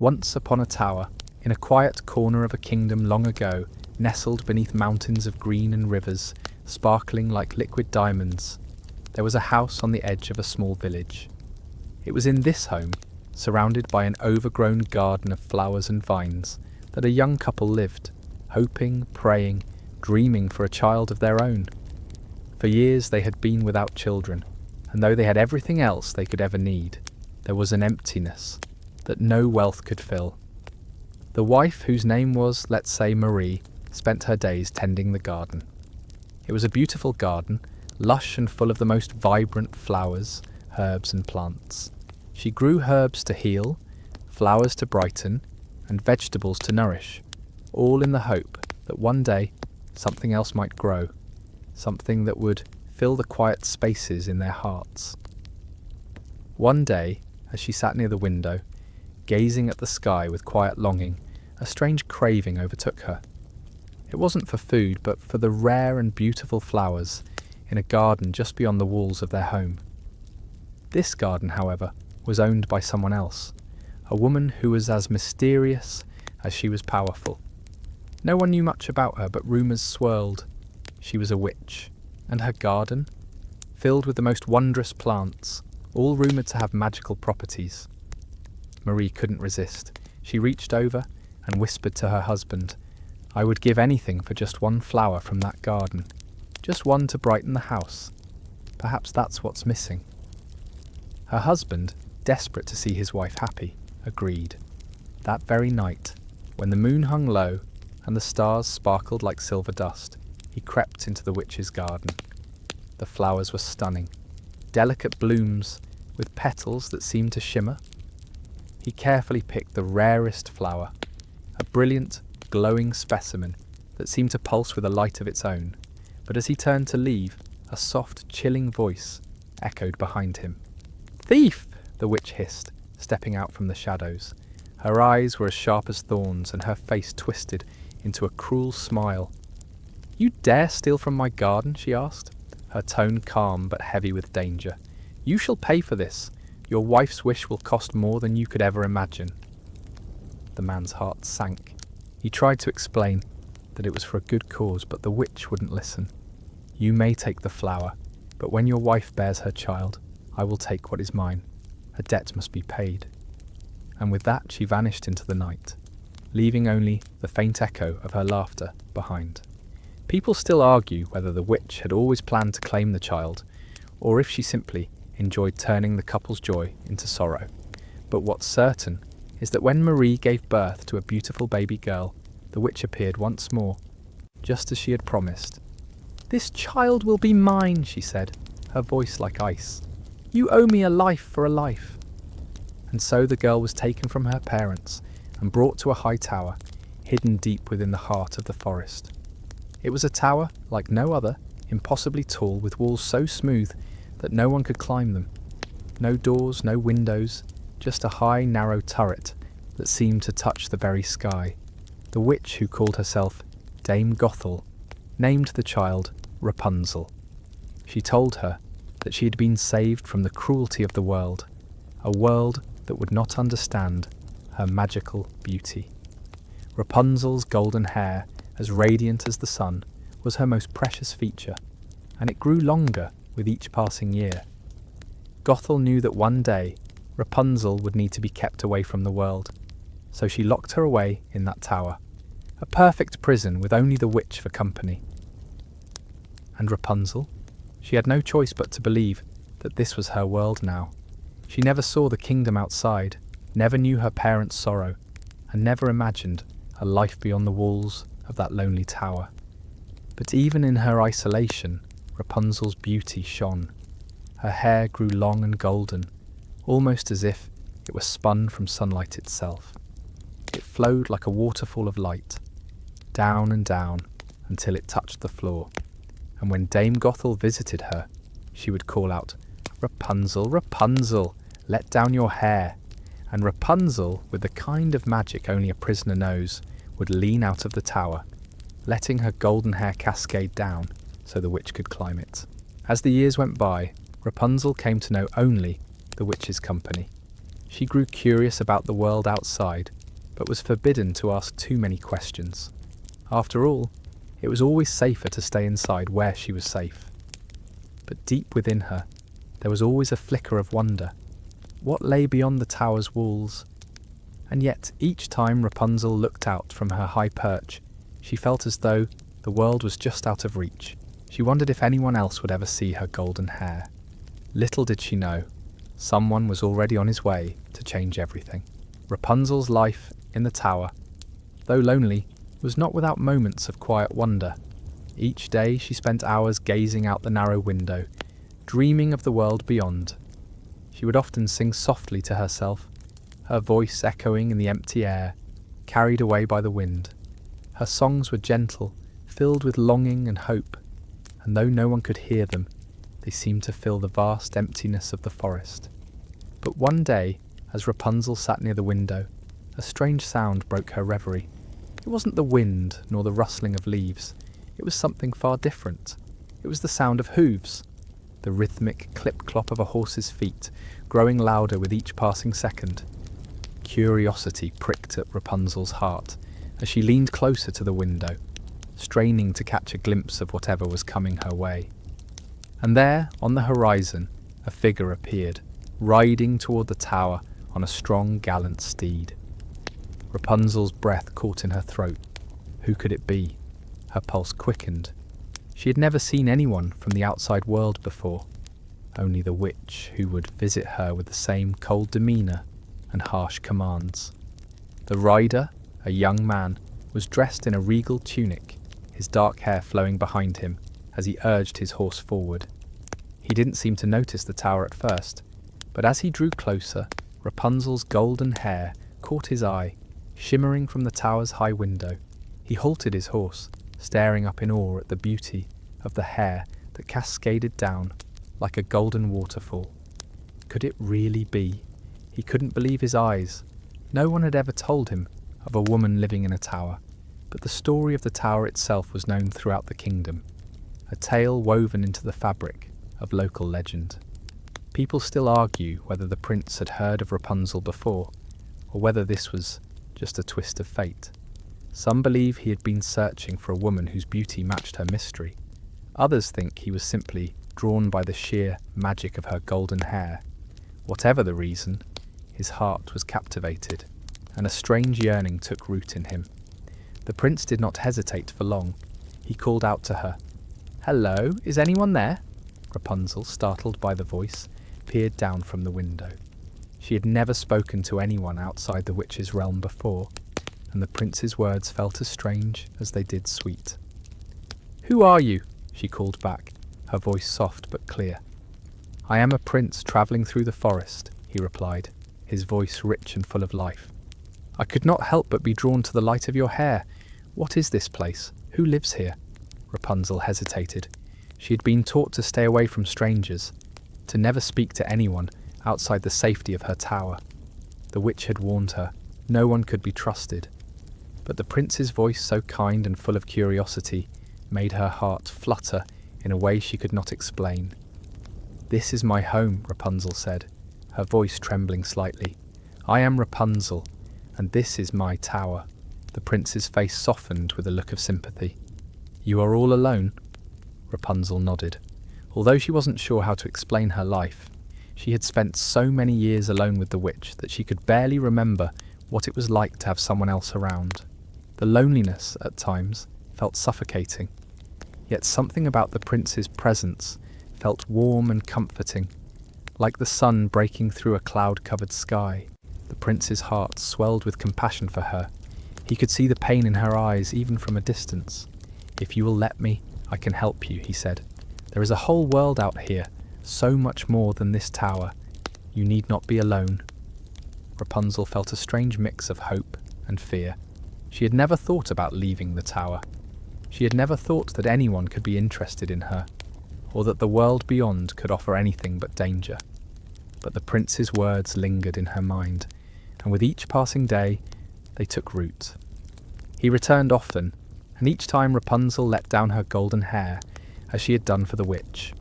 Once upon a tower, in a quiet corner of a kingdom long ago, nestled beneath mountains of green and rivers, sparkling like liquid diamonds, there was a house on the edge of a small village. It was in this home, surrounded by an overgrown garden of flowers and vines, that a young couple lived, hoping, praying, dreaming for a child of their own. For years they had been without children, and though they had everything else they could ever need, there was an emptiness that no wealth could fill. The wife, whose name was, let's say, Marie, spent her days tending the garden. It was a beautiful garden, lush and full of the most vibrant flowers, herbs and plants. She grew herbs to heal, flowers to brighten, and vegetables to nourish, all in the hope that one day something else might grow, something that would fill the quiet spaces in their hearts. One day, as she sat near the window, gazing at the sky with quiet longing, a strange craving overtook her. It wasn't for food, but for the rare and beautiful flowers in a garden just beyond the walls of their home. This garden, however, was owned by someone else, a woman who was as mysterious as she was powerful. No one knew much about her, but rumours swirled. She was a witch, and her garden, filled with the most wondrous plants, all rumoured to have magical properties. Marie couldn't resist. She reached over and whispered to her husband, "I would give anything for just one flower from that garden, just one to brighten the house. Perhaps that's what's missing." Her husband, desperate to see his wife happy, agreed. That very night, when the moon hung low and the stars sparkled like silver dust, he crept into the witch's garden. The flowers were stunning, delicate blooms with petals that seemed to shimmer. He carefully picked the rarest flower, a brilliant, glowing specimen that seemed to pulse with a light of its own. But as he turned to leave, a soft, chilling voice echoed behind him. "Thief!" the witch hissed, stepping out from the shadows. Her eyes were as sharp as thorns, and her face twisted into a cruel smile. "You dare steal from my garden?" she asked, her tone calm but heavy with danger. "You shall pay for this. Your wife's wish will cost more than you could ever imagine." The man's heart sank. He tried to explain that it was for a good cause, but the witch wouldn't listen. "You may take the flower, but when your wife bears her child, I will take what is mine. A debt must be paid." And with that she vanished into the night, leaving only the faint echo of her laughter behind. People still argue whether the witch had always planned to claim the child, or if she simply enjoyed turning the couple's joy into sorrow. But what's certain is that when Marie gave birth to a beautiful baby girl, the witch appeared once more, just as she had promised. "This child will be mine," she said, her voice like ice. "You owe me a life for a life." And so the girl was taken from her parents and brought to a high tower, hidden deep within the heart of the forest. It was a tower like no other, impossibly tall, with walls so smooth that no one could climb them. No doors, no windows, just a high, narrow turret that seemed to touch the very sky. The witch, who called herself Dame Gothel, named the child Rapunzel. She told her that she had been saved from the cruelty of the world, a world that would not understand her magical beauty. Rapunzel's golden hair, as radiant as the sun, was her most precious feature, and it grew longer with each passing year. Gothel knew that one day Rapunzel would need to be kept away from the world, so she locked her away in that tower, a perfect prison with only the witch for company. And Rapunzel? She had no choice but to believe that this was her world now. She never saw the kingdom outside, never knew her parents' sorrow, and never imagined a life beyond the walls of that lonely tower. But even in her isolation, Rapunzel's beauty shone. Her hair grew long and golden, almost as if it were spun from sunlight itself. It flowed like a waterfall of light, down and down until it touched the floor. And when Dame Gothel visited her, she would call out, "Rapunzel, Rapunzel, let down your hair." And Rapunzel, with the kind of magic only a prisoner knows, would lean out of the tower, letting her golden hair cascade down so the witch could climb it. As the years went by, Rapunzel came to know only the witch's company. She grew curious about the world outside, but was forbidden to ask too many questions. After all, it was always safer to stay inside where she was safe. But deep within her, there was always a flicker of wonder. What lay beyond the tower's walls? And yet, each time Rapunzel looked out from her high perch, she felt as though the world was just out of reach. She wondered if anyone else would ever see her golden hair. Little did she know, someone was already on his way to change everything. Rapunzel's life in the tower, though lonely, was not without moments of quiet wonder. Each day she spent hours gazing out the narrow window, dreaming of the world beyond. She would often sing softly to herself, her voice echoing in the empty air, carried away by the wind. Her songs were gentle, filled with longing and hope, and though no one could hear them, they seemed to fill the vast emptiness of the forest. But one day, as Rapunzel sat near the window, a strange sound broke her reverie. It wasn't the wind nor the rustling of leaves. It was something far different. It was the sound of hooves, the rhythmic clip-clop of a horse's feet, growing louder with each passing second. Curiosity pricked at Rapunzel's heart as she leaned closer to the window, straining to catch a glimpse of whatever was coming her way. And there, on the horizon, a figure appeared, riding toward the tower on a strong, gallant steed. Rapunzel's breath caught in her throat. Who could it be? Her pulse quickened. She had never seen anyone from the outside world before, only the witch who would visit her with the same cold demeanour and harsh commands. The rider, a young man, was dressed in a regal tunic, his dark hair flowing behind him as he urged his horse forward. He didn't seem to notice the tower at first, but as he drew closer, Rapunzel's golden hair caught his eye, shimmering from the tower's high window. He halted his horse, staring up in awe at the beauty of the hair that cascaded down like a golden waterfall. Could it really be? He couldn't believe his eyes. No one had ever told him of a woman living in a tower, but the story of the tower itself was known throughout the kingdom, a tale woven into the fabric of local legend. People still argue whether the prince had heard of Rapunzel before, or whether this was just a twist of fate. Some believe he had been searching for a woman whose beauty matched her mystery. Others think he was simply drawn by the sheer magic of her golden hair. Whatever the reason, his heart was captivated, and a strange yearning took root in him. The prince did not hesitate for long. He called out to her. "Hello, is anyone there?" Rapunzel, startled by the voice, peered down from the window. She had never spoken to anyone outside the witch's realm before, and the prince's words felt as strange as they did sweet. "Who are you?" she called back, her voice soft but clear. "I am a prince travelling through the forest," he replied, his voice rich and full of life. "I could not help but be drawn to the light of your hair. What is this place? Who lives here?" Rapunzel hesitated. She had been taught to stay away from strangers, to never speak to anyone outside the safety of her tower. The witch had warned her, no one could be trusted. But the prince's voice, so kind and full of curiosity, made her heart flutter in a way she could not explain. "This is my home," Rapunzel said, her voice trembling slightly. "I am Rapunzel, and this is my tower." The prince's face softened with a look of sympathy. "You are all alone?" Rapunzel nodded. Although she wasn't sure how to explain her life, she had spent so many years alone with the witch that she could barely remember what it was like to have someone else around. The loneliness, at times, felt suffocating. Yet something about the prince's presence felt warm and comforting, like the sun breaking through a cloud-covered sky. The prince's heart swelled with compassion for her. He could see the pain in her eyes even from a distance. "If you will let me, I can help you," he said. "There is a whole world out here, so much more than this tower. You need not be alone." Rapunzel felt a strange mix of hope and fear. She had never thought about leaving the tower. She had never thought that anyone could be interested in her, or that the world beyond could offer anything but danger. But the prince's words lingered in her mind, and with each passing day, they took root. He returned often, and each time Rapunzel let down her golden hair, as she had done for the witch.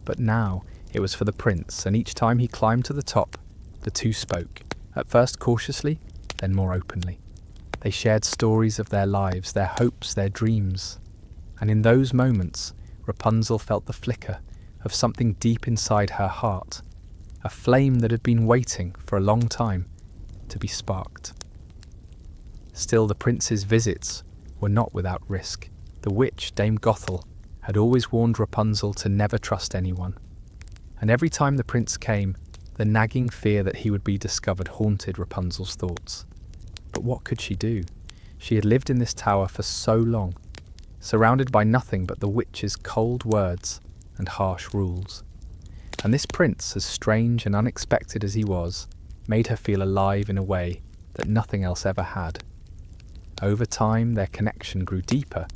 But now it was for the prince, and each time he climbed to the top, the two spoke, at first cautiously, then more openly. They shared stories of their lives, their hopes, their dreams. And in those moments, Rapunzel felt the flicker of something deep inside her heart, a flame that had been waiting for a long time to be sparked. Still, the prince's visits were not without risk. The witch, Dame Gothel, had always warned Rapunzel to never trust anyone. And every time the prince came, the nagging fear that he would be discovered haunted Rapunzel's thoughts. But what could she do? She had lived in this tower for so long, surrounded by nothing but the witch's cold words and harsh rules. And this prince, as strange and unexpected as he was, made her feel alive in a way that nothing else ever had. Over time, their connection grew deeper,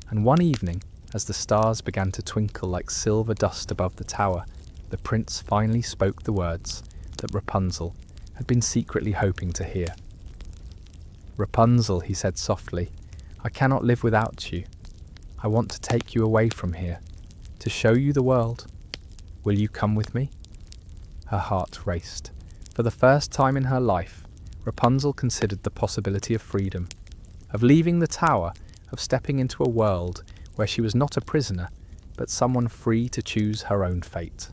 and one evening, as the stars began to twinkle like silver dust above the tower, the prince finally spoke the words that Rapunzel had been secretly hoping to hear. "Rapunzel," he said softly, "I cannot live without you. I want to take you away from here, to show you the world. Will you come with me?" Her heart raced. For the first time in her life, Rapunzel considered the possibility of freedom, of leaving the tower, of stepping into a world where she was not a prisoner, but someone free to choose her own fate.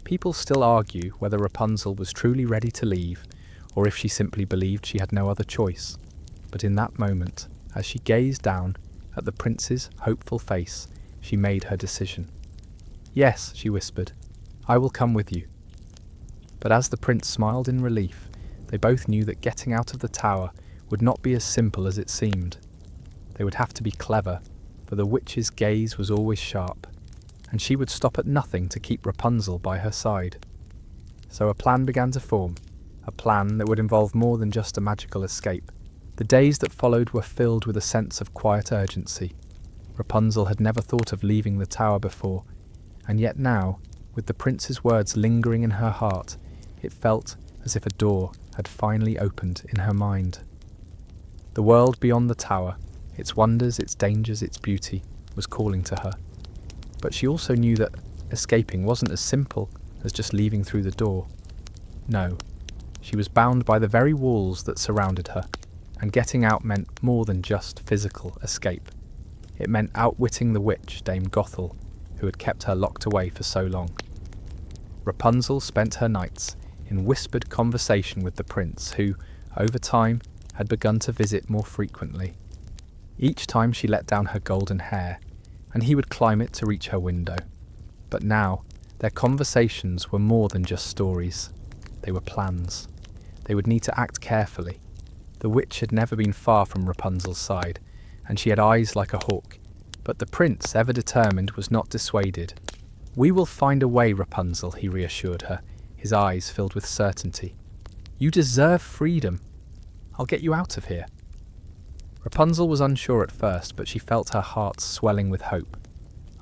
People still argue whether Rapunzel was truly ready to leave, or if she simply believed she had no other choice. But in that moment, as she gazed down at the prince's hopeful face, she made her decision. "Yes," she whispered, "I will come with you." But as the prince smiled in relief, they both knew that getting out of the tower would not be as simple as it seemed. They would have to be clever, for the witch's gaze was always sharp, and she would stop at nothing to keep Rapunzel by her side. So a plan began to form, a plan that would involve more than just a magical escape. The days that followed were filled with a sense of quiet urgency. Rapunzel had never thought of leaving the tower before, and yet now, with the prince's words lingering in her heart, it felt as if a door had finally opened in her mind. The world beyond the tower, its wonders, its dangers, its beauty, was calling to her. But she also knew that escaping wasn't as simple as just leaving through the door. No, she was bound by the very walls that surrounded her, and getting out meant more than just physical escape. It meant outwitting the witch, Dame Gothel, who had kept her locked away for so long. Rapunzel spent her nights in whispered conversation with the prince, who, over time, had begun to visit more frequently. Each time she let down her golden hair, and he would climb it to reach her window. But now, their conversations were more than just stories. They were plans. They would need to act carefully. The witch had never been far from Rapunzel's side, and she had eyes like a hawk. But the prince, ever determined, was not dissuaded. "We will find a way, Rapunzel," he reassured her, his eyes filled with certainty. "You deserve freedom. I'll get you out of here." Rapunzel was unsure at first, but she felt her heart swelling with hope.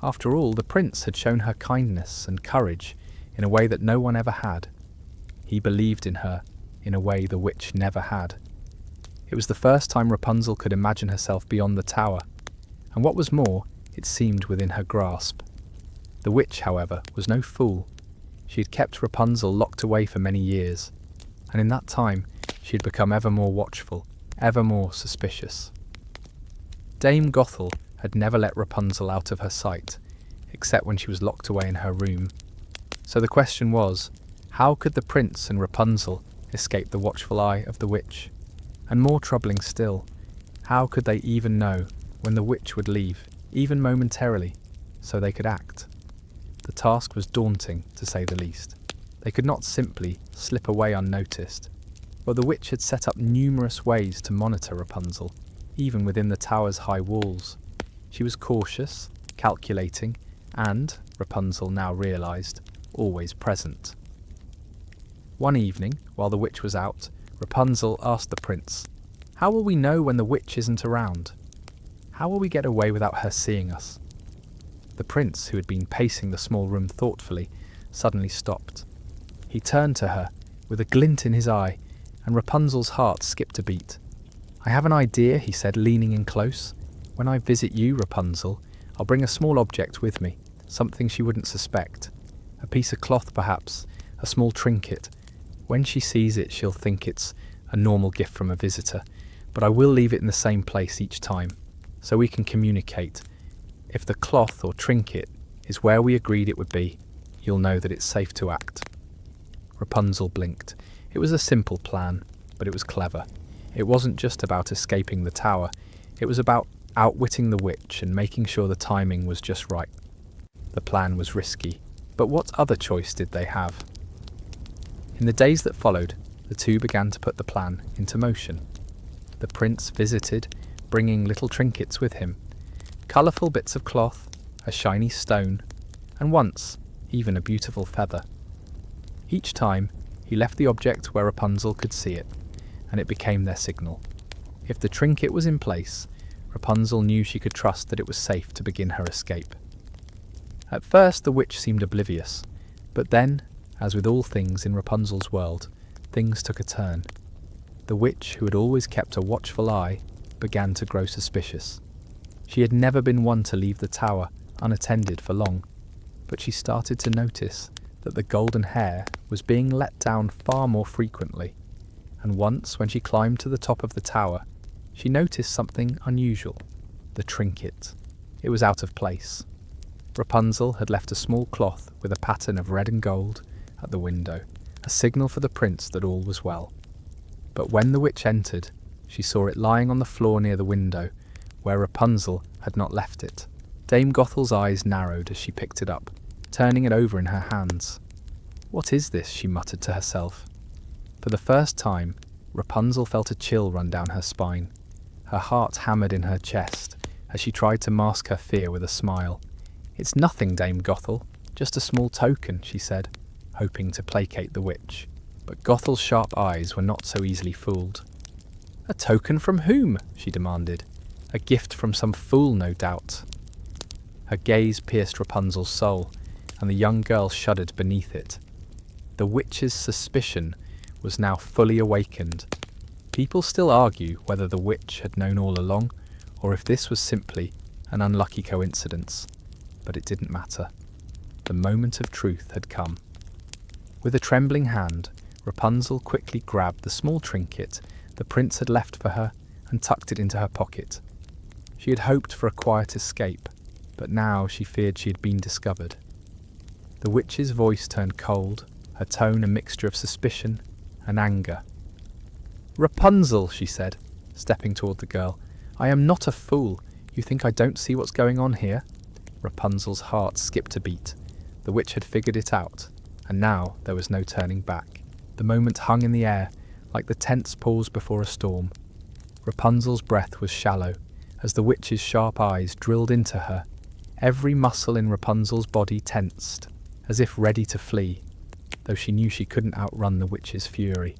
After all, the prince had shown her kindness and courage in a way that no one ever had. He believed in her in a way the witch never had. It was the first time Rapunzel could imagine herself beyond the tower, and what was more, it seemed within her grasp. The witch, however, was no fool. She had kept Rapunzel locked away for many years, and in that time she had become ever more watchful, ever more suspicious. Dame Gothel had never let Rapunzel out of her sight, except when she was locked away in her room. So the question was, how could the prince and Rapunzel escape the watchful eye of the witch? And more troubling still, how could they even know when the witch would leave, even momentarily, so they could act? The task was daunting, to say the least. They could not simply slip away unnoticed. But the witch had set up numerous ways to monitor Rapunzel, even within the tower's high walls. She was cautious, calculating, and, Rapunzel now realised, always present. One evening, while the witch was out, Rapunzel asked the prince, "How will we know when the witch isn't around? How will we get away without her seeing us?" The prince, who had been pacing the small room thoughtfully, suddenly stopped. He turned to her, with a glint in his eye, and Rapunzel's heart skipped a beat. "I have an idea," he said, leaning in close. "When I visit you, Rapunzel, I'll bring a small object with me, something she wouldn't suspect. A piece of cloth, perhaps, a small trinket. When she sees it, she'll think it's a normal gift from a visitor, but I will leave it in the same place each time, so we can communicate. If the cloth or trinket is where we agreed it would be, you'll know that it's safe to act." Rapunzel blinked. It was a simple plan, but it was clever. It wasn't just about escaping the tower, it was about outwitting the witch and making sure the timing was just right. The plan was risky, but what other choice did they have? In the days that followed, the two began to put the plan into motion. The prince visited, bringing little trinkets with him, colourful bits of cloth, a shiny stone, and once, even a beautiful feather. Each time, he left the object where Rapunzel could see it, and it became their signal. If the trinket was in place, Rapunzel knew she could trust that it was safe to begin her escape. At first the witch seemed oblivious, but then, as with all things in Rapunzel's world, things took a turn. The witch, who had always kept a watchful eye, began to grow suspicious. She had never been one to leave the tower unattended for long, but she started to notice that the golden hair was being let down far more frequently, and once when she climbed to the top of the tower, she noticed something unusual: the trinket. It was out of place. Rapunzel had left a small cloth with a pattern of red and gold at the window, a signal for the prince that all was well. But when the witch entered, she saw it lying on the floor near the window, where Rapunzel had not left it. Dame Gothel's eyes narrowed as she picked it up, turning it over in her hands. "What is this?" she muttered to herself. For the first time, Rapunzel felt a chill run down her spine. Her heart hammered in her chest as she tried to mask her fear with a smile. "It's nothing, Dame Gothel, just a small token," she said, hoping to placate the witch. But Gothel's sharp eyes were not so easily fooled. "A token from whom?" she demanded. "A gift from some fool, no doubt." Her gaze pierced Rapunzel's soul, and the young girl shuddered beneath it. The witch's suspicion was now fully awakened. People still argue whether the witch had known all along, or if this was simply an unlucky coincidence. But it didn't matter. The moment of truth had come. With a trembling hand, Rapunzel quickly grabbed the small trinket the prince had left for her and tucked it into her pocket. She had hoped for a quiet escape, but now she feared she had been discovered. The witch's voice turned cold, her tone a mixture of suspicion and anger. "Rapunzel," she said, stepping toward the girl, "I am not a fool. You think I don't see what's going on here?" Rapunzel's heart skipped a beat. The witch had figured it out, and now there was no turning back. The moment hung in the air, like the tense pause before a storm. Rapunzel's breath was shallow, as the witch's sharp eyes drilled into her. Every muscle in Rapunzel's body tensed, as if ready to flee, though she knew she couldn't outrun the witch's fury.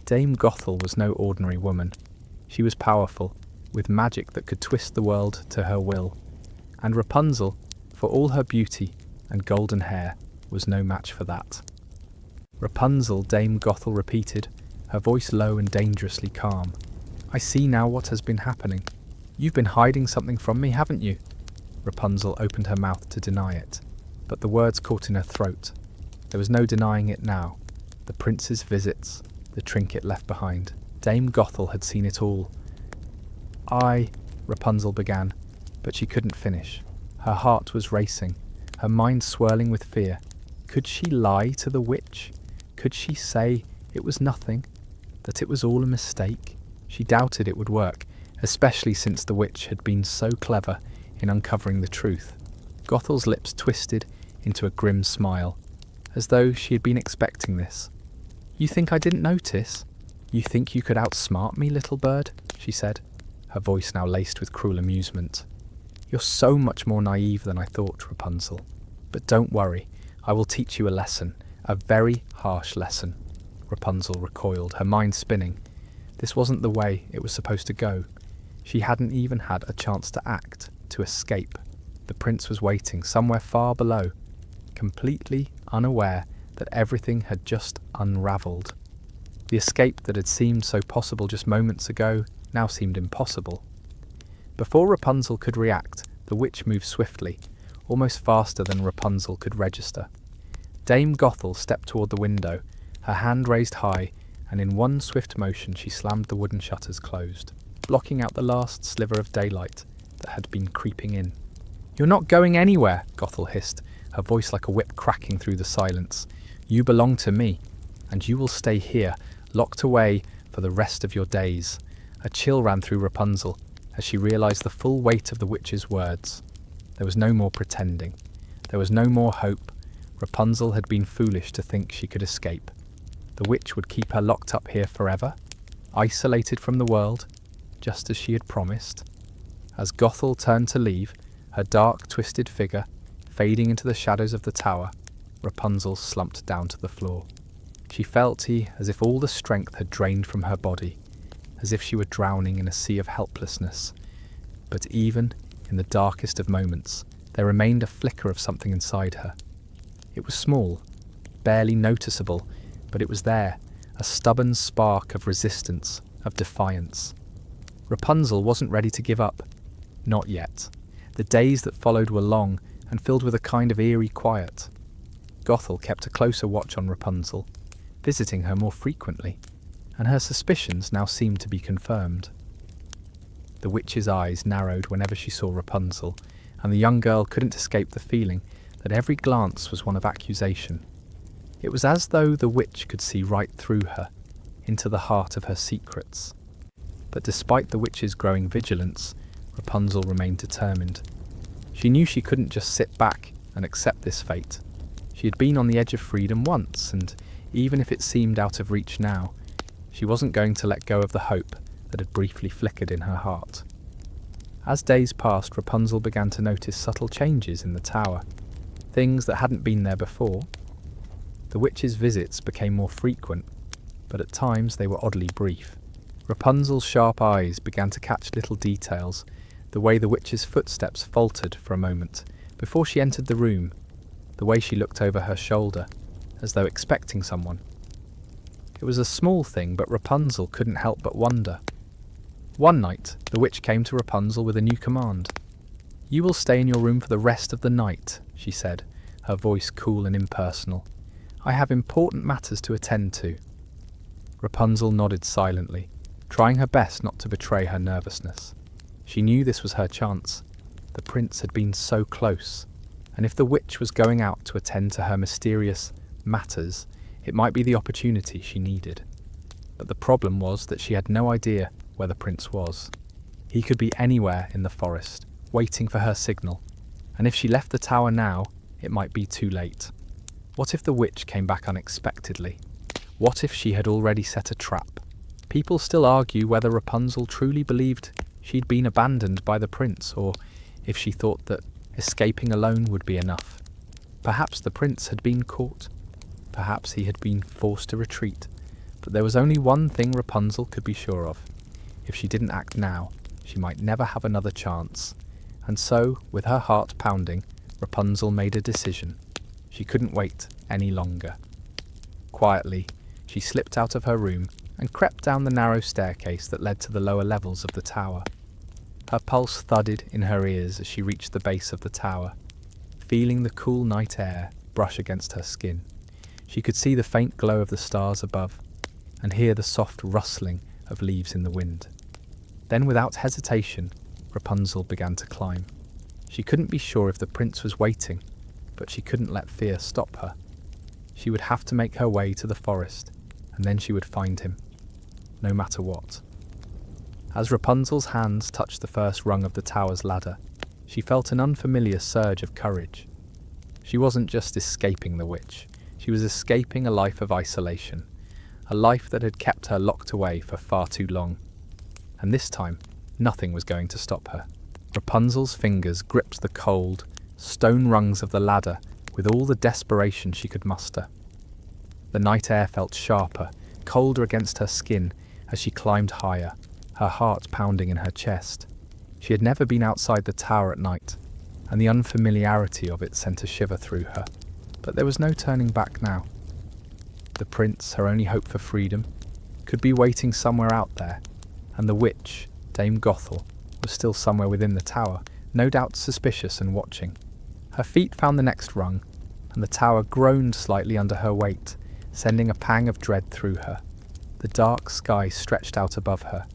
Dame Gothel was no ordinary woman. She was powerful, with magic that could twist the world to her will. And Rapunzel, for all her beauty and golden hair, was no match for that. "Rapunzel," Dame Gothel repeated, her voice low and dangerously calm. "I see now what has been happening. You've been hiding something from me, haven't you?" Rapunzel opened her mouth to deny it, but the words caught in her throat. There was no denying it now. The prince's visits, the trinket left behind. Dame Gothel had seen it all. Rapunzel began, but she couldn't finish. Her heart was racing, her mind swirling with fear. Could she lie to the witch? Could she say it was nothing, that it was all a mistake? She doubted it would work, especially since the witch had been so clever in uncovering the truth. Gothel's lips twisted into a grim smile, as though she had been expecting this. "You think I didn't notice? You think you could outsmart me, little bird?" she said, her voice now laced with cruel amusement. "You're so much more naive than I thought, Rapunzel. But don't worry, I will teach you a lesson, a very harsh lesson." Rapunzel recoiled, her mind spinning. This wasn't the way it was supposed to go. She hadn't even had a chance to act, to escape. The prince was waiting somewhere far below, completely unaware that everything had just unravelled. The escape that had seemed so possible just moments ago now seemed impossible. Before Rapunzel could react, the witch moved swiftly, almost faster than Rapunzel could register. Dame Gothel stepped toward the window, her hand raised high, and in one swift motion she slammed the wooden shutters closed, blocking out the last sliver of daylight that had been creeping in. "You're not going anywhere," Gothel hissed, her voice like a whip cracking through the silence. "You belong to me, and you will stay here, locked away for the rest of your days." A chill ran through Rapunzel as she realised the full weight of the witch's words. There was no more pretending. There was no more hope. Rapunzel had been foolish to think she could escape. The witch would keep her locked up here forever, isolated from the world, just as she had promised. As Gothel turned to leave, her dark, twisted figure fading into the shadows of the tower, Rapunzel slumped down to the floor. She felt as if all the strength had drained from her body, as if she were drowning in a sea of helplessness. But even in the darkest of moments, there remained a flicker of something inside her. It was small, barely noticeable, but it was there, a stubborn spark of resistance, of defiance. Rapunzel wasn't ready to give up. Not yet. The days that followed were long and filled with a kind of eerie quiet. Gothel kept a closer watch on Rapunzel, visiting her more frequently, and her suspicions now seemed to be confirmed. The witch's eyes narrowed whenever she saw Rapunzel, and the young girl couldn't escape the feeling that every glance was one of accusation. It was as though the witch could see right through her, into the heart of her secrets. But despite the witch's growing vigilance, Rapunzel remained determined. She knew she couldn't just sit back and accept this fate. She had been on the edge of freedom once, and even if it seemed out of reach now, she wasn't going to let go of the hope that had briefly flickered in her heart. As days passed, Rapunzel began to notice subtle changes in the tower, things that hadn't been there before. The witch's visits became more frequent, but at times they were oddly brief. Rapunzel's sharp eyes began to catch little details, the way the witch's footsteps faltered for a moment before she entered the room, the way she looked over her shoulder, as though expecting someone. It was a small thing, but Rapunzel couldn't help but wonder. One night, the witch came to Rapunzel with a new command. "You will stay in your room for the rest of the night," she said, her voice cool and impersonal. "I have important matters to attend to." Rapunzel nodded silently, trying her best not to betray her nervousness. She knew this was her chance. The prince had been so close, and if the witch was going out to attend to her mysterious matters, it might be the opportunity she needed. But the problem was that she had no idea where the prince was. He could be anywhere in the forest, waiting for her signal, and if she left the tower now, it might be too late. What if the witch came back unexpectedly? What if she had already set a trap? People still argue whether Rapunzel truly believed she'd been abandoned by the prince, or if she thought that escaping alone would be enough. Perhaps the prince had been caught. Perhaps he had been forced to retreat. But there was only one thing Rapunzel could be sure of. If she didn't act now, she might never have another chance. And so, with her heart pounding, Rapunzel made a decision. She couldn't wait any longer. Quietly, she slipped out of her room and crept down the narrow staircase that led to the lower levels of the tower. Her pulse thudded in her ears as she reached the base of the tower, feeling the cool night air brush against her skin. She could see the faint glow of the stars above and hear the soft rustling of leaves in the wind. Then, without hesitation, Rapunzel began to climb. She couldn't be sure if the prince was waiting, but she couldn't let fear stop her. She would have to make her way to the forest, and then she would find him, no matter what. As Rapunzel's hands touched the first rung of the tower's ladder, she felt an unfamiliar surge of courage. She wasn't just escaping the witch, she was escaping a life of isolation, a life that had kept her locked away for far too long. And this time, nothing was going to stop her. Rapunzel's fingers gripped the cold, stone rungs of the ladder with all the desperation she could muster. The night air felt sharper, colder against her skin as she climbed higher, her heart pounding in her chest. She had never been outside the tower at night, and the unfamiliarity of it sent a shiver through her. But there was no turning back now. The prince, her only hope for freedom, could be waiting somewhere out there, and the witch, Dame Gothel, was still somewhere within the tower, no doubt suspicious and watching. Her feet found the next rung, and the tower groaned slightly under her weight, sending a pang of dread through her. The dark sky stretched out above her,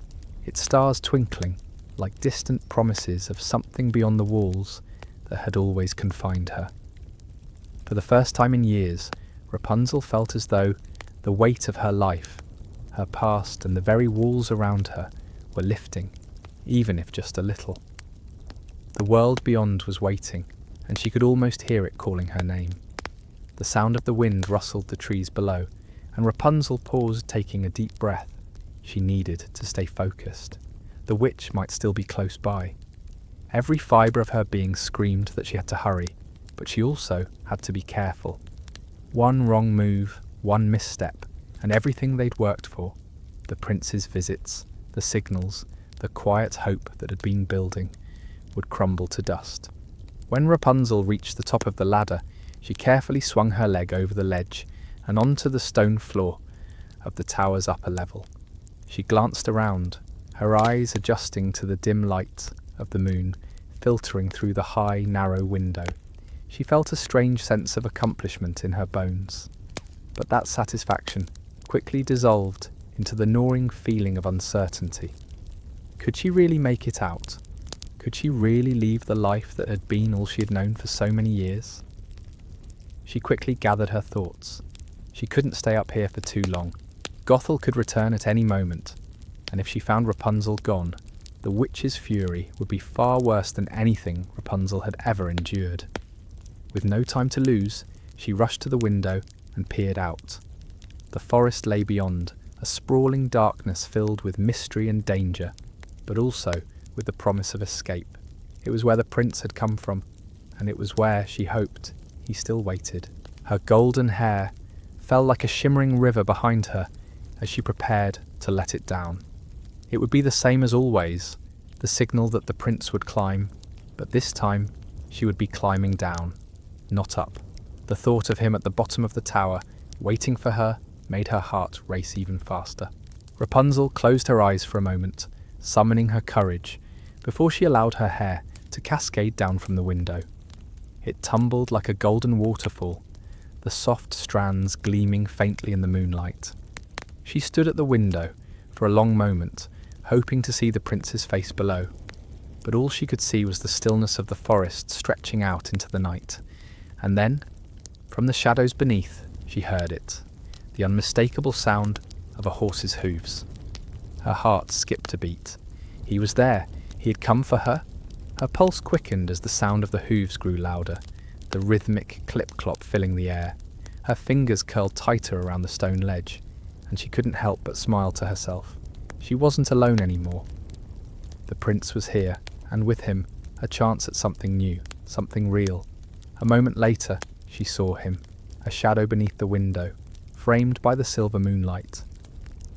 its stars twinkling like distant promises of something beyond the walls that had always confined her. For the first time in years, Rapunzel felt as though the weight of her life, her past, and the very walls around her were lifting, even if just a little. The world beyond was waiting, and she could almost hear it calling her name. The sound of the wind rustled the trees below, and Rapunzel paused, taking a deep breath. She needed to stay focused. The witch might still be close by. Every fibre of her being screamed that she had to hurry, but she also had to be careful. One wrong move, one misstep, and everything they'd worked for, the prince's visits, the signals, the quiet hope that had been building, would crumble to dust. When Rapunzel reached the top of the ladder, she carefully swung her leg over the ledge and onto the stone floor of the tower's upper level. She glanced around, her eyes adjusting to the dim light of the moon filtering through the high, narrow window. She felt a strange sense of accomplishment in her bones. But that satisfaction quickly dissolved into the gnawing feeling of uncertainty. Could she really make it out? Could she really leave the life that had been all she had known for so many years? She quickly gathered her thoughts. She couldn't stay up here for too long. Gothel could return at any moment, and if she found Rapunzel gone, the witch's fury would be far worse than anything Rapunzel had ever endured. With no time to lose, she rushed to the window and peered out. The forest lay beyond, a sprawling darkness filled with mystery and danger, but also with the promise of escape. It was where the prince had come from, and it was where, she hoped, he still waited. Her golden hair fell like a shimmering river behind her as she prepared to let it down. It would be the same as always, the signal that the prince would climb, but this time she would be climbing down, not up. The thought of him at the bottom of the tower, waiting for her, made her heart race even faster. Rapunzel closed her eyes for a moment, summoning her courage, before she allowed her hair to cascade down from the window. It tumbled like a golden waterfall, the soft strands gleaming faintly in the moonlight. She stood at the window for a long moment, hoping to see the prince's face below, but all she could see was the stillness of the forest stretching out into the night. And then, from the shadows beneath, she heard it, the unmistakable sound of a horse's hooves. Her heart skipped a beat. He was there. He had come for her. Her pulse quickened as the sound of the hooves grew louder, the rhythmic clip-clop filling the air. Her fingers curled tighter around the stone ledge, and she couldn't help but smile to herself. She wasn't alone anymore. The prince was here, and with him, a chance at something new, something real. A moment later, she saw him, a shadow beneath the window, framed by the silver moonlight.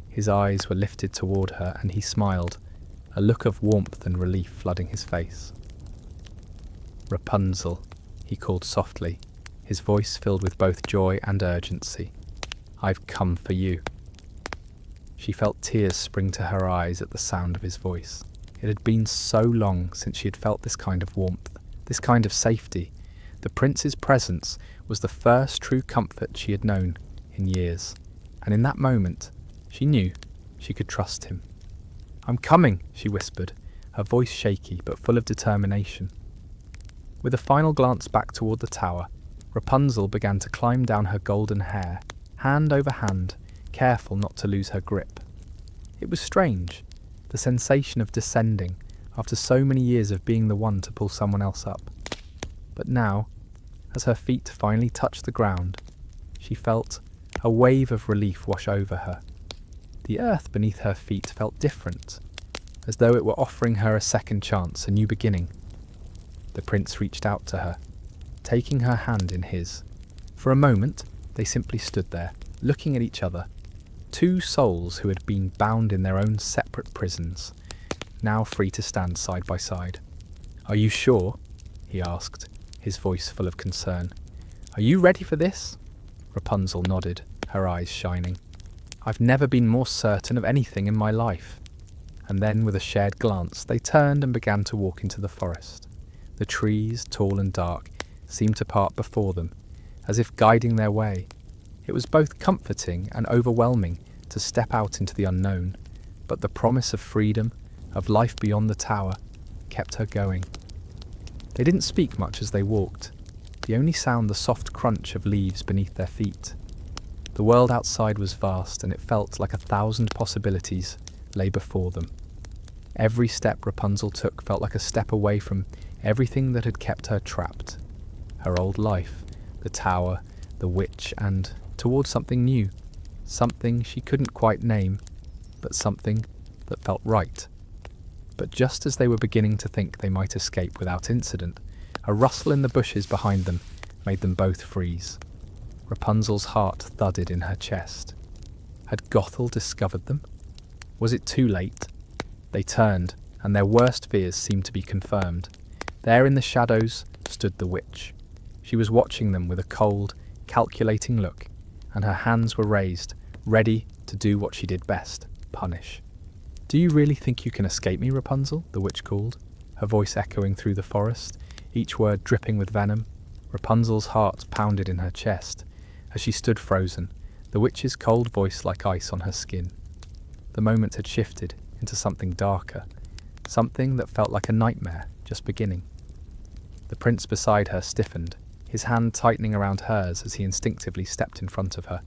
His eyes were lifted toward her, and he smiled, a look of warmth and relief flooding his face. "Rapunzel," he called softly, his voice filled with both joy and urgency. "I've come for you." She felt tears spring to her eyes at the sound of his voice. It had been so long since she had felt this kind of warmth, this kind of safety. The prince's presence was the first true comfort she had known in years, and in that moment, she knew she could trust him. "I'm coming," she whispered, her voice shaky but full of determination. With a final glance back toward the tower, Rapunzel began to climb down her golden hair, hand over hand, careful not to lose her grip. It was strange, the sensation of descending after so many years of being the one to pull someone else up. But now, as her feet finally touched the ground, she felt a wave of relief wash over her. The earth beneath her feet felt different, as though it were offering her a second chance, a new beginning. The prince reached out to her, taking her hand in his. For a moment, they simply stood there, looking at each other. Two souls who had been bound in their own separate prisons, now free to stand side by side. "Are you sure?" he asked, his voice full of concern. "Are you ready for this?" Rapunzel nodded, her eyes shining. "I've never been more certain of anything in my life." And then, with a shared glance, they turned and began to walk into the forest. The trees, tall and dark, seemed to part before them, as if guiding their way. It was both comforting and overwhelming to step out into the unknown, but the promise of freedom, of life beyond the tower, kept her going. They didn't speak much as they walked, the only sound the soft crunch of leaves beneath their feet. The world outside was vast, and it felt like 1,000 possibilities lay before them. Every step Rapunzel took felt like a step away from everything that had kept her trapped. Her old life, the tower, the witch, and towards something new, something she couldn't quite name, but something that felt right. But just as they were beginning to think they might escape without incident, a rustle in the bushes behind them made them both freeze. Rapunzel's heart thudded in her chest. Had Gothel discovered them? Was it too late? They turned, and their worst fears seemed to be confirmed. There in the shadows stood the witch. She was watching them with a cold, calculating look, and her hands were raised, ready to do what she did best, punish. "Do you really think you can escape me, Rapunzel?" the witch called, her voice echoing through the forest, each word dripping with venom. Rapunzel's heart pounded in her chest as she stood frozen, the witch's cold voice like ice on her skin. The moment had shifted into something darker, something that felt like a nightmare just beginning. The prince beside her stiffened, his hand tightening around hers as he instinctively stepped in front of her,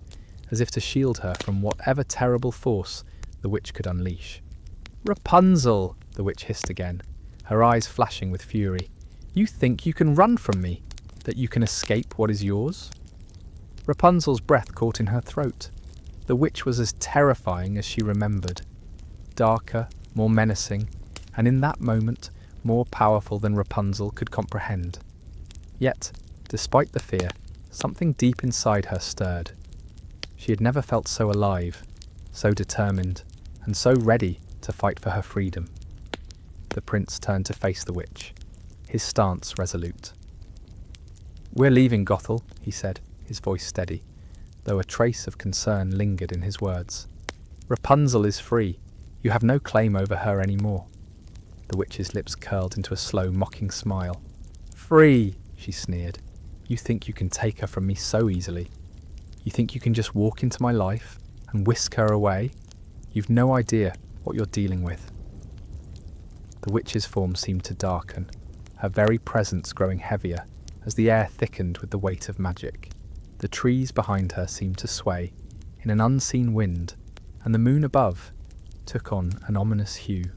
as if to shield her from whatever terrible force the witch could unleash. "Rapunzel!" the witch hissed again, her eyes flashing with fury. "You think you can run from me? That you can escape what is yours?" Rapunzel's breath caught in her throat. The witch was as terrifying as she remembered. Darker, more menacing, and in that moment, more powerful than Rapunzel could comprehend. Yet, despite the fear, something deep inside her stirred. She had never felt so alive, so determined, and so ready to fight for her freedom. The prince turned to face the witch, his stance resolute. "We're leaving Gothel," he said, his voice steady, though a trace of concern lingered in his words. "Rapunzel is free. You have no claim over her any more." The witch's lips curled into a slow, mocking smile. "Free," she sneered. "You think you can take her from me so easily? You think you can just walk into my life and whisk her away? You've no idea what you're dealing with." The witch's form seemed to darken, her very presence growing heavier as the air thickened with the weight of magic. The trees behind her seemed to sway in an unseen wind, and the moon above took on an ominous hue.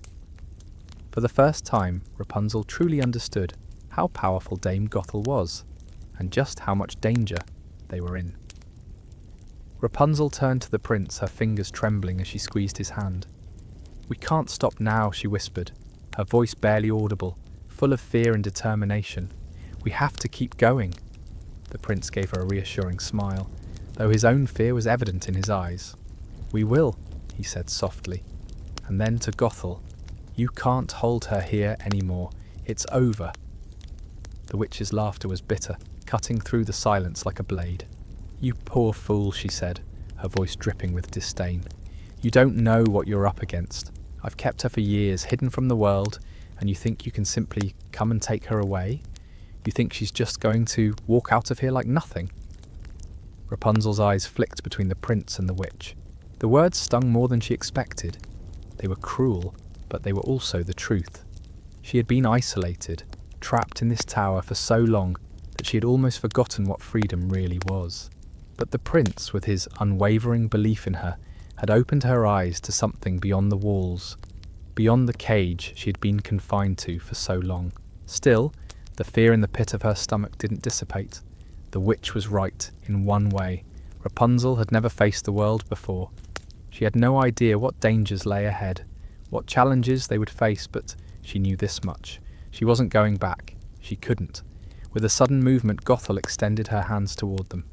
For the first time, Rapunzel truly understood how powerful Dame Gothel was, and just how much danger they were in. Rapunzel turned to the prince, her fingers trembling as she squeezed his hand. "We can't stop now," she whispered, her voice barely audible, full of fear and determination. "We have to keep going." The prince gave her a reassuring smile, though his own fear was evident in his eyes. "We will," he said softly. And then to Gothel, "You can't hold her here anymore. It's over." The witch's laughter was bitter, cutting through the silence like a blade. "You poor fool," she said, her voice dripping with disdain. "You don't know what you're up against. I've kept her for years, hidden from the world, and you think you can simply come and take her away? You think she's just going to walk out of here like nothing?" Rapunzel's eyes flicked between the prince and the witch. The words stung more than she expected. They were cruel, but they were also the truth. She had been isolated, trapped in this tower for so long that she had almost forgotten what freedom really was. But the prince, with his unwavering belief in her, had opened her eyes to something beyond the walls, beyond the cage she had been confined to for so long. Still, the fear in the pit of her stomach didn't dissipate. The witch was right in one way. Rapunzel had never faced the world before. She had no idea what dangers lay ahead, what challenges they would face, but she knew this much. She wasn't going back. She couldn't. With a sudden movement, Gothel extended her hands toward them.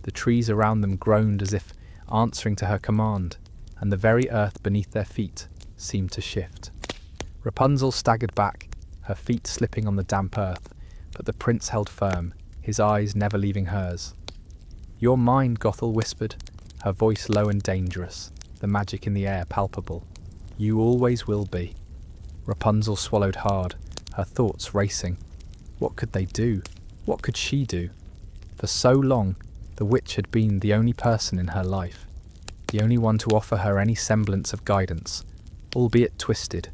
The trees around them groaned as if answering to her command, and the very earth beneath their feet seemed to shift. Rapunzel staggered back, her feet slipping on the damp earth, but the prince held firm, his eyes never leaving hers. "You're mine," Gothel whispered, her voice low and dangerous, the magic in the air palpable. "You always will be." Rapunzel swallowed hard, her thoughts racing. What could they do? What could she do? For so long, The witch had been the only person in her life, the only one to offer her any semblance of guidance, albeit twisted.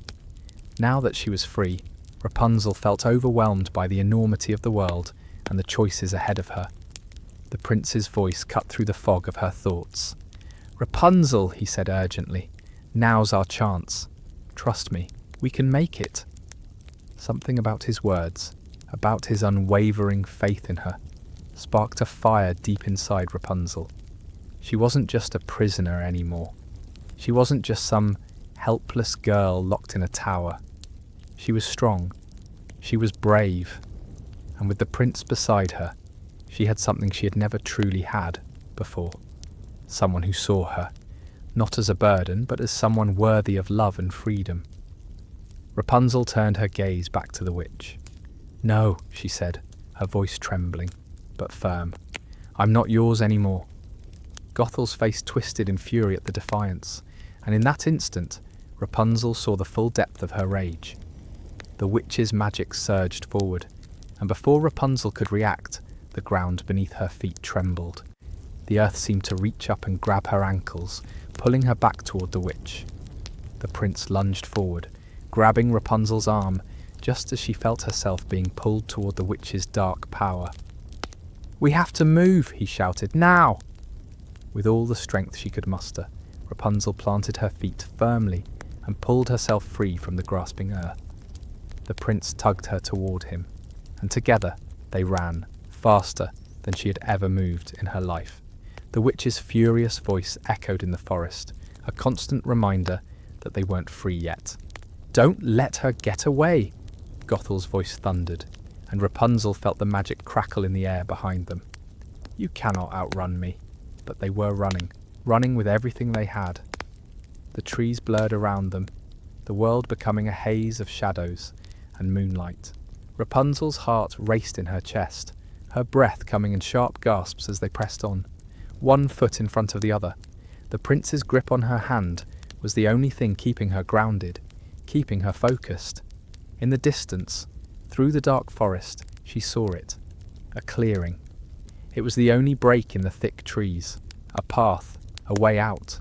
Now that she was free, Rapunzel felt overwhelmed by the enormity of the world and the choices ahead of her. The prince's voice cut through the fog of her thoughts. "Rapunzel," he said urgently, "now's our chance. Trust me, we can make it." Something about his words, about his unwavering faith in her, sparked a fire deep inside Rapunzel. She wasn't just a prisoner anymore. She wasn't just some helpless girl locked in a tower. She was strong. She was brave. And with the prince beside her, she had something she had never truly had before. Someone who saw her, not as a burden, but as someone worthy of love and freedom. Rapunzel turned her gaze back to the witch. "No," she said, her voice trembling, but firm. "I'm not yours anymore." Gothel's face twisted in fury at the defiance, and in that instant, Rapunzel saw the full depth of her rage. The witch's magic surged forward, and before Rapunzel could react, the ground beneath her feet trembled. The earth seemed to reach up and grab her ankles, pulling her back toward the witch. The prince lunged forward, grabbing Rapunzel's arm, just as she felt herself being pulled toward the witch's dark power. "We have to move," he shouted, "now!" With all the strength she could muster, Rapunzel planted her feet firmly and pulled herself free from the grasping earth. The prince tugged her toward him, and together they ran, faster than she had ever moved in her life. The witch's furious voice echoed in the forest, a constant reminder that they weren't free yet. "Don't let her get away!" Gothel's voice thundered, and Rapunzel felt the magic crackle in the air behind them. "You cannot outrun me." But they were running with everything they had. The trees blurred around them, the world becoming a haze of shadows and moonlight. Rapunzel's heart raced in her chest, her breath coming in sharp gasps as they pressed on, one foot in front of the other. The prince's grip on her hand was the only thing keeping her grounded, keeping her focused. In the distance, through the dark forest, she saw it, a clearing. It was the only break in the thick trees, a path, a way out.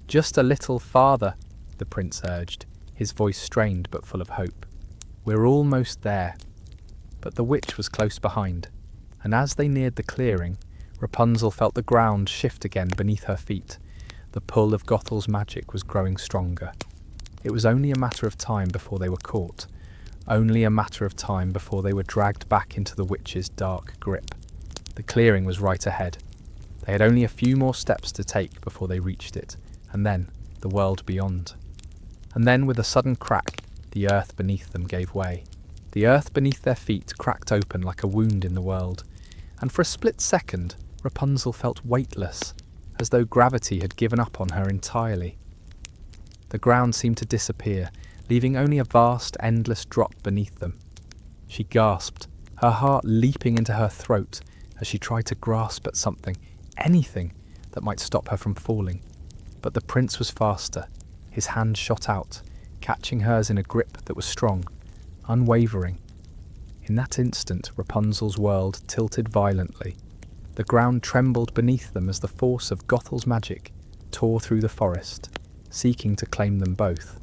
"Just a little farther," the prince urged, his voice strained but full of hope. "We're almost there." But the witch was close behind, and as they neared the clearing, Rapunzel felt the ground shift again beneath her feet. The pull of Gothel's magic was growing stronger. It was only a matter of time before they were caught, only a matter of time before they were dragged back into the witch's dark grip. The clearing was right ahead. They had only a few more steps to take before they reached it, and then the world beyond. And then, with a sudden crack, the earth beneath them gave way. The earth beneath their feet cracked open like a wound in the world, and for a split second, Rapunzel felt weightless, as though gravity had given up on her entirely. The ground seemed to disappear, leaving only a vast, endless drop beneath them. She gasped, her heart leaping into her throat as she tried to grasp at something, anything, that might stop her from falling. But the prince was faster. His hand shot out, catching hers in a grip that was strong, unwavering. In that instant, Rapunzel's world tilted violently. The ground trembled beneath them as the force of Gothel's magic tore through the forest, seeking to claim them both.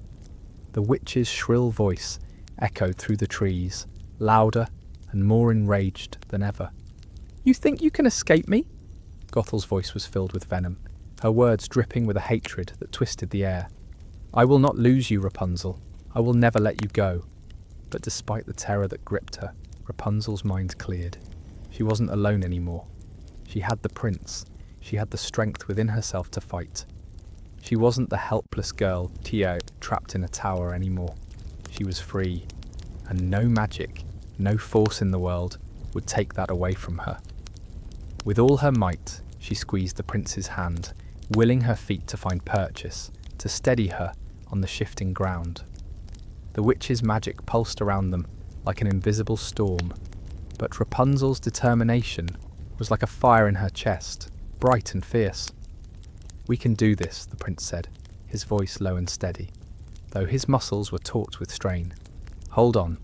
The witch's shrill voice echoed through the trees, louder and more enraged than ever. "You think you can escape me?" Gothel's voice was filled with venom, her words dripping with a hatred that twisted the air. "I will not lose you, Rapunzel. I will never let you go." But despite the terror that gripped her, Rapunzel's mind cleared. She wasn't alone anymore. She had the prince. She had the strength within herself to fight. She wasn't the helpless girl, Tio, trapped in a tower anymore. She was free, and no magic, no force in the world would take that away from her. With all her might, she squeezed the prince's hand, willing her feet to find purchase, to steady her on the shifting ground. The witch's magic pulsed around them like an invisible storm, but Rapunzel's determination was like a fire in her chest, bright and fierce. "We can do this," the prince said, his voice low and steady, though his muscles were taut with strain. "Hold on."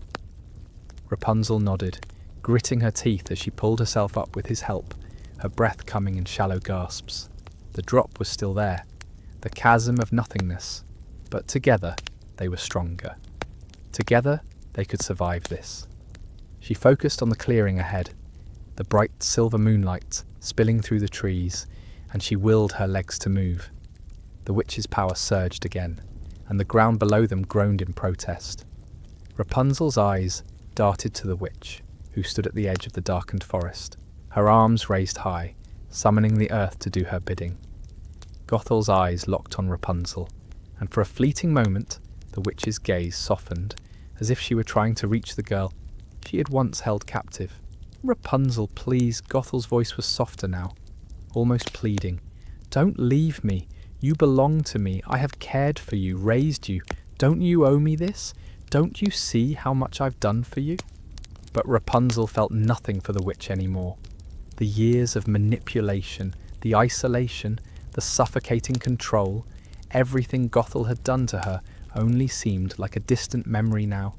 Rapunzel nodded, gritting her teeth as she pulled herself up with his help, her breath coming in shallow gasps. The drop was still there, the chasm of nothingness, but together they were stronger. Together they could survive this. She focused on the clearing ahead, the bright silver moonlight spilling through the trees, and she willed her legs to move. The witch's power surged again, and the ground below them groaned in protest. Rapunzel's eyes darted to the witch, who stood at the edge of the darkened forest, her arms raised high, summoning the earth to do her bidding. Gothel's eyes locked on Rapunzel, and for a fleeting moment the witch's gaze softened, as if she were trying to reach the girl she had once held captive. "Rapunzel, please." Gothel's voice was softer now, almost pleading. "Don't leave me. You belong to me. I have cared for you, raised you. Don't you owe me this? Don't you see how much I've done for you?" But Rapunzel felt nothing for the witch anymore. The years of manipulation, the isolation, the suffocating control, everything Gothel had done to her only seemed like a distant memory now,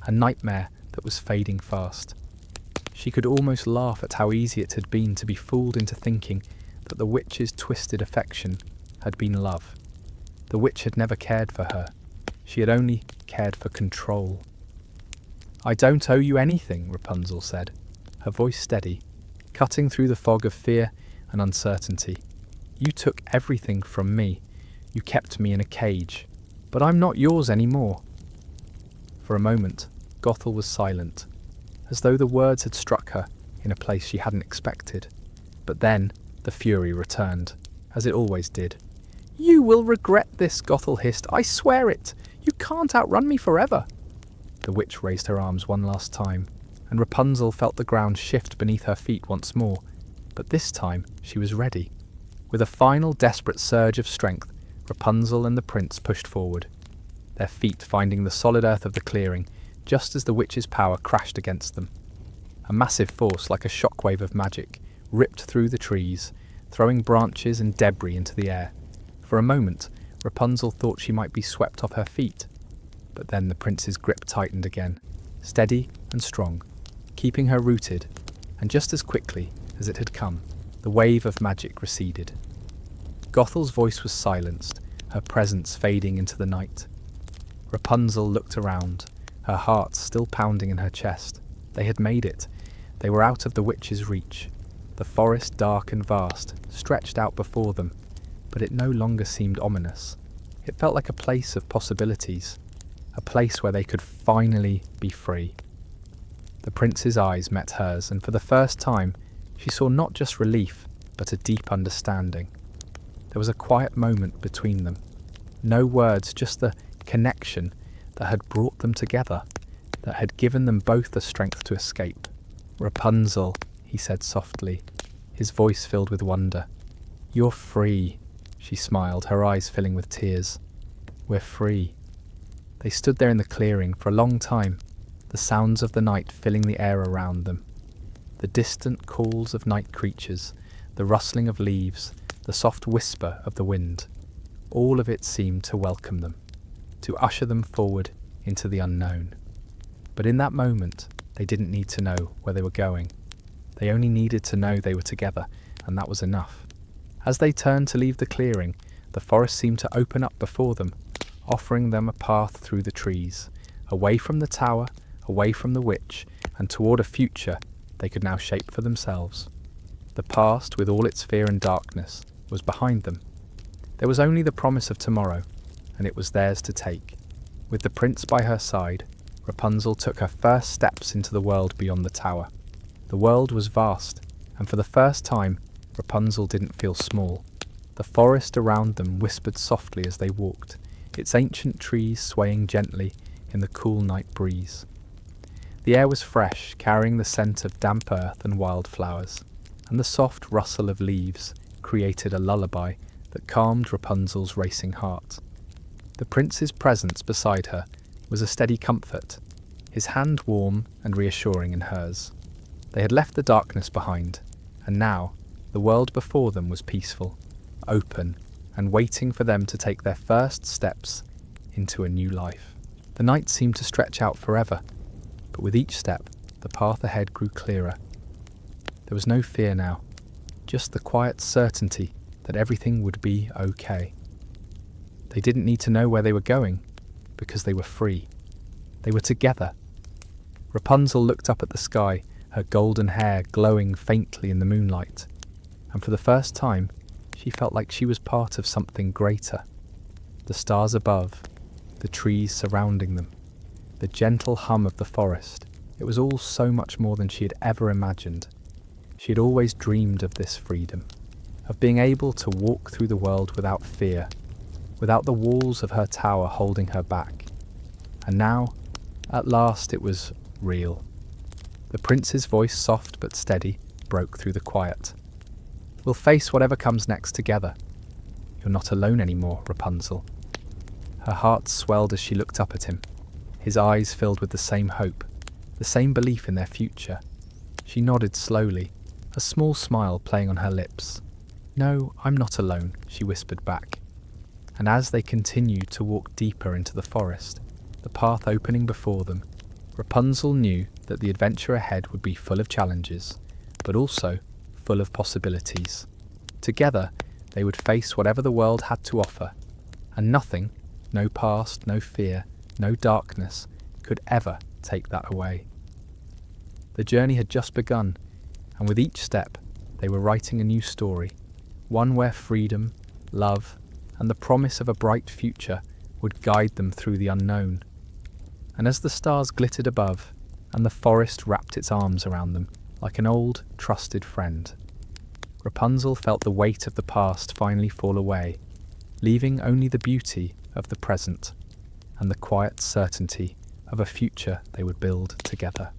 a nightmare that was fading fast. She could almost laugh at how easy it had been to be fooled into thinking that the witch's twisted affection had been love. The witch had never cared for her. She had only cared for control. "I don't owe you anything," Rapunzel said, her voice steady, cutting through the fog of fear and uncertainty. "You took everything from me. You kept me in a cage. But I'm not yours anymore." For a moment, Gothel was silent, as though the words had struck her in a place she hadn't expected. But then the fury returned, as it always did. "You will regret this," Gothel hissed. "I swear it. You can't outrun me forever." The witch raised her arms one last time, and Rapunzel felt the ground shift beneath her feet once more. But this time she was ready. With a final desperate surge of strength, Rapunzel and the prince pushed forward, their feet finding the solid earth of the clearing just as the witch's power crashed against them. A massive force, like a shockwave of magic, ripped through the trees, throwing branches and debris into the air. For a moment, Rapunzel thought she might be swept off her feet, but then the prince's grip tightened again, steady and strong, keeping her rooted, and just as quickly as it had come, the wave of magic receded. Gothel's voice was silenced, her presence fading into the night. Rapunzel looked around, her heart still pounding in her chest. They had made it. They were out of the witch's reach. The forest, dark and vast, stretched out before them, but it no longer seemed ominous. It felt like a place of possibilities, a place where they could finally be free. The prince's eyes met hers, and for the first time she saw not just relief, but a deep understanding. There was a quiet moment between them. No words, just the connection that had brought them together, that had given them both the strength to escape. "Rapunzel," he said softly, his voice filled with wonder. "You're free," she smiled, her eyes filling with tears. "We're free." They stood there in the clearing for a long time, the sounds of the night filling the air around them. The distant calls of night creatures, the rustling of leaves, the soft whisper of the wind. All of it seemed to welcome them, to usher them forward into the unknown. But in that moment, they didn't need to know where they were going. They only needed to know they were together, and that was enough. As they turned to leave the clearing, the forest seemed to open up before them, offering them a path through the trees, away from the tower, away from the witch, and toward a future they could now shape for themselves. The past, with all its fear and darkness, was behind them. There was only the promise of tomorrow, and it was theirs to take. With the prince by her side, Rapunzel took her first steps into the world beyond the tower. The world was vast, and for the first time, Rapunzel didn't feel small. The forest around them whispered softly as they walked, its ancient trees swaying gently in the cool night breeze. The air was fresh, carrying the scent of damp earth and wildflowers, and the soft rustle of leaves created a lullaby that calmed Rapunzel's racing heart. The prince's presence beside her was a steady comfort, his hand warm and reassuring in hers. They had left the darkness behind, and now the world before them was peaceful, open, and waiting for them to take their first steps into a new life. The night seemed to stretch out forever, but with each step, the path ahead grew clearer. There was no fear now, just the quiet certainty that everything would be okay. They didn't need to know where they were going, because they were free. They were together. Rapunzel looked up at the sky, her golden hair glowing faintly in the moonlight, and for the first time, she felt like she was part of something greater. The stars above, the trees surrounding them, the gentle hum of the forest, it was all so much more than she had ever imagined. She had always dreamed of this freedom, of being able to walk through the world without fear, without the walls of her tower holding her back. And now, at last, it was real. The prince's voice, soft but steady, broke through the quiet. "We'll face whatever comes next together. You're not alone anymore, Rapunzel." Her heart swelled as she looked up at him, his eyes filled with the same hope, the same belief in their future. She nodded slowly, a small smile playing on her lips. "No, I'm not alone," she whispered back. And as they continued to walk deeper into the forest, the path opening before them, Rapunzel knew that the adventure ahead would be full of challenges, but also full of possibilities. Together, they would face whatever the world had to offer, and nothing, no past, no fear, no darkness, could ever take that away. The journey had just begun, and with each step, they were writing a new story, one where freedom, love, and the promise of a bright future would guide them through the unknown. And as the stars glittered above, and the forest wrapped its arms around them like an old, trusted friend, Rapunzel felt the weight of the past finally fall away, leaving only the beauty of the present and the quiet certainty of a future they would build together.